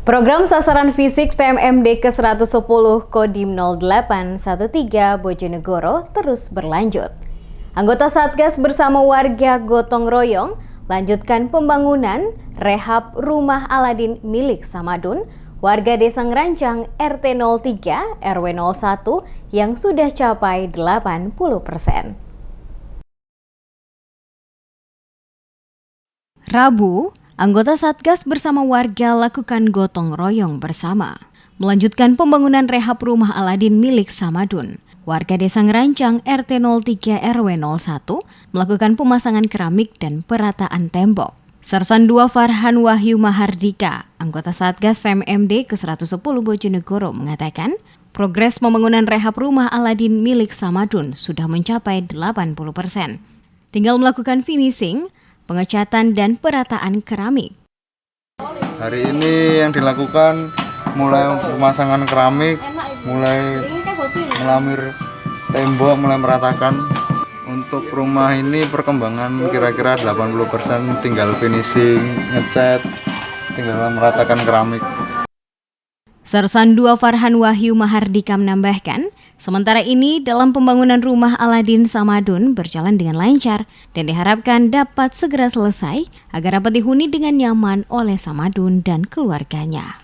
Program sasaran fisik TMMD ke-110 Kodim 0813 Bojonegoro terus berlanjut. Anggota Satgas bersama warga gotong royong lanjutkan pembangunan rehab rumah Aladin milik Samadun, warga Desa Ngerancang RT 03 RW 01 yang sudah capai 80%. Rabu, anggota Satgas bersama warga lakukan gotong royong bersama, melanjutkan pembangunan rehab rumah Aladin milik Samadun. Warga Desa Ngerancang RT 03 RW 01 melakukan pemasangan keramik dan perataan tembok. Sersan 2 Farhan Wahyu Mahardika, anggota Satgas TMMD ke-110 Bojonegoro mengatakan, progres pembangunan rehab rumah Aladin milik Samadun sudah mencapai 80%. Tinggal melakukan finishing, pengecatan dan perataan keramik. Hari ini yang dilakukan mulai pemasangan keramik, mulai melamir tembok, mulai meratakan. Untuk rumah ini perkembangan kira-kira 80%, tinggal finishing, ngecat, tinggal meratakan keramik. Sersan 2 Farhan Wahyu Mahardika menambahkan, sementara ini dalam pembangunan rumah Aladin Samadun berjalan dengan lancar dan diharapkan dapat segera selesai agar dapat dihuni dengan nyaman oleh Samadun dan keluarganya.